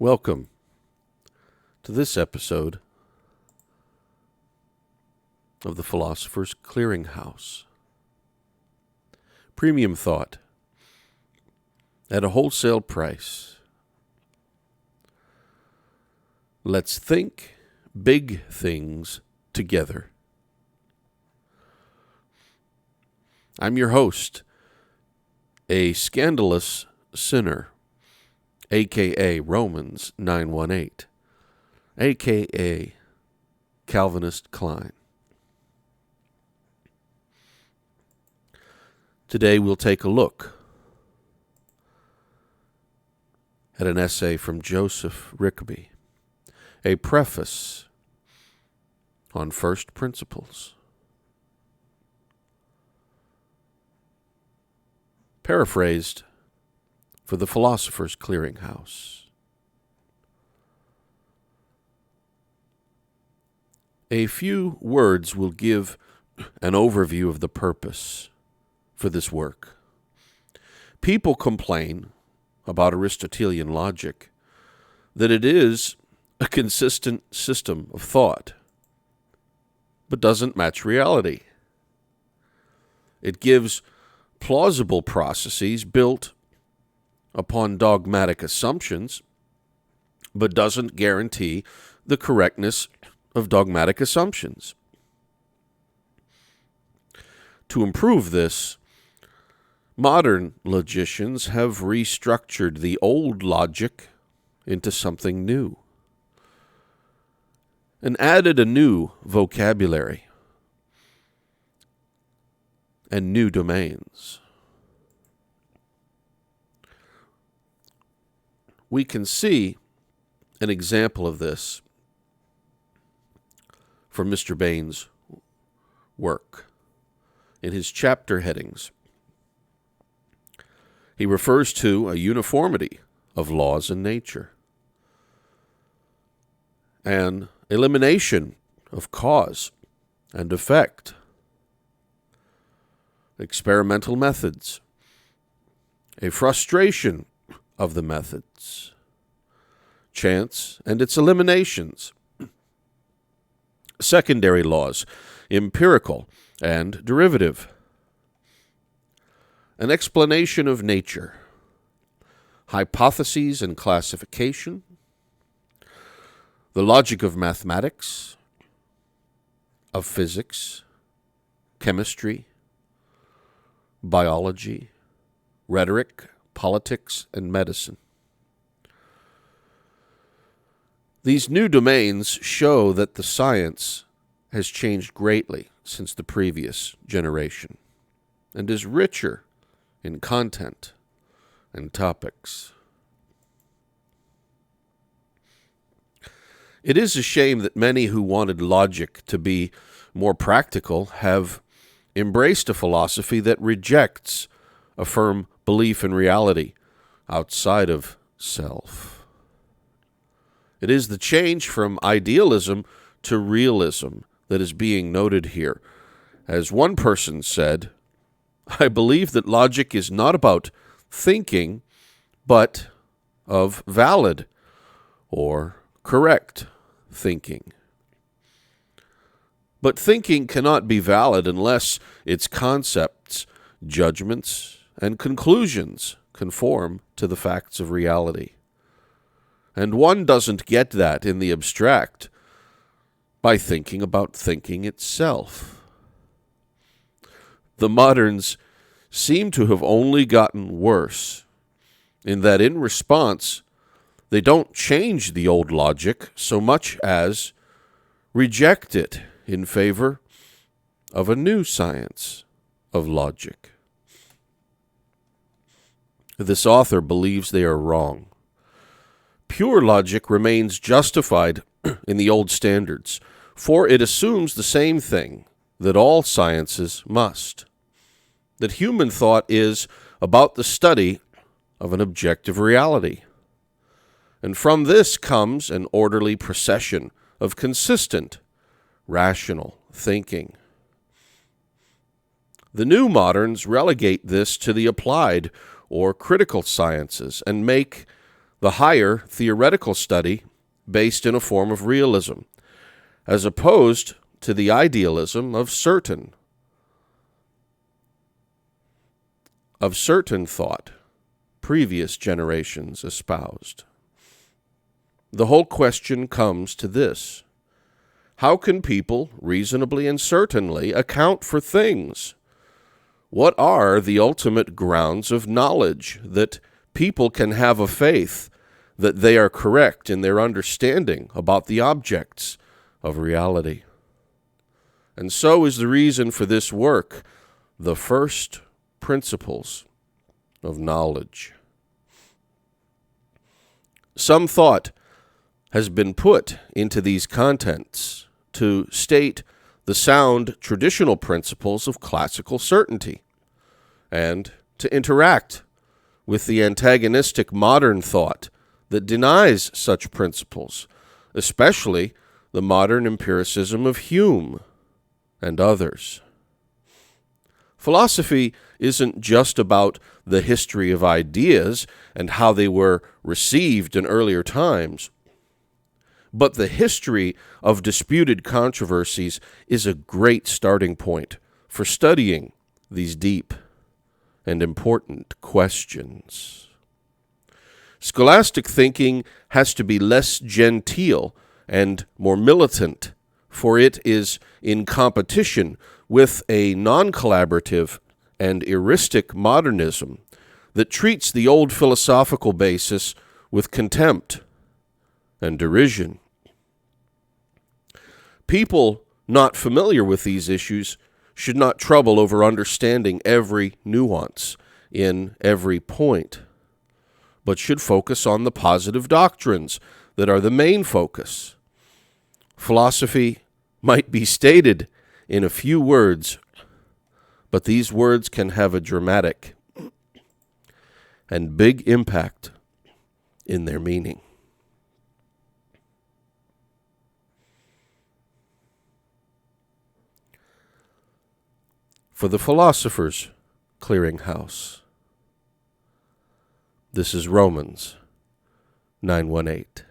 Welcome to this episode of the Philosopher's Clearinghouse. Premium thought at a wholesale price. Let's think big things together. I'm your host, a scandalous sinner, a.k.a. Romans 9:18, a.k.a. Calvinist Klein. Today we'll take a look at an essay from Joseph Rickaby, a preface on first principles. Paraphrased for the Philosopher's Clearinghouse. A few words will give an overview of the purpose for this work. People complain about Aristotelian logic that it is a consistent system of thought, but doesn't match reality. It gives plausible processes built upon dogmatic assumptions, but doesn't guarantee the correctness of dogmatic assumptions. To improve this, modern logicians have restructured the old logic into something new and added a new vocabulary and new domains. We can see an example of this from Mr. Bain's work in his chapter headings. He refers to a uniformity of laws in nature, an elimination of cause and effect, experimental methods, a frustration of the methods, chance and its eliminations, secondary laws, empirical and derivative, an explanation of nature, hypotheses and classification, the logic of mathematics, of physics, chemistry, biology, rhetoric, politics, and medicine. These new domains show that the science has changed greatly since the previous generation and is richer in content and topics. It is a shame that many who wanted logic to be more practical have embraced a philosophy that rejects a firm belief in reality outside of self. It is the change from idealism to realism that is being noted here. As one person said, I believe that logic is not about thinking, but of valid or correct thinking. But thinking cannot be valid unless its concepts, judgments, and conclusions conform to the facts of reality. And one doesn't get that in the abstract by thinking about thinking itself. The moderns seem to have only gotten worse, in that in response, they don't change the old logic so much as reject it in favor of a new science of logic. This author believes they are wrong. Pure logic remains justified in the old standards, for it assumes the same thing that all sciences must, that human thought is about the study of an objective reality. And from this comes an orderly procession of consistent, rational thinking. The new moderns relegate this to the applied or critical sciences and make the higher theoretical study based in a form of realism, as opposed to the idealism of certain thought previous generations espoused. The whole question comes to this: how can people reasonably and certainly account for things? What are the ultimate grounds of knowledge that people can have a faith that they are correct in their understanding about the objects of reality? And so is the reason for this work, the first principles of knowledge. Some thought has been put into these contents to state the sound traditional principles of classical certainty and to interact with the antagonistic modern thought that denies such principles, especially the modern empiricism of Hume and others. Philosophy isn't just about the history of ideas and how they were received in earlier times, but the history of disputed controversies is a great starting point for studying these deep and important questions. Scholastic thinking has to be less genteel and more militant, for it is in competition with a non-collaborative and eristic modernism that treats the old philosophical basis with contempt and derision. People not familiar with these issues should not trouble over understanding every nuance in every point, but should focus on the positive doctrines that are the main focus. Philosophy might be stated in a few words, but these words can have a dramatic and big impact in their meaning. For the Philosopher's Clearinghouse, this is Romans 9:18.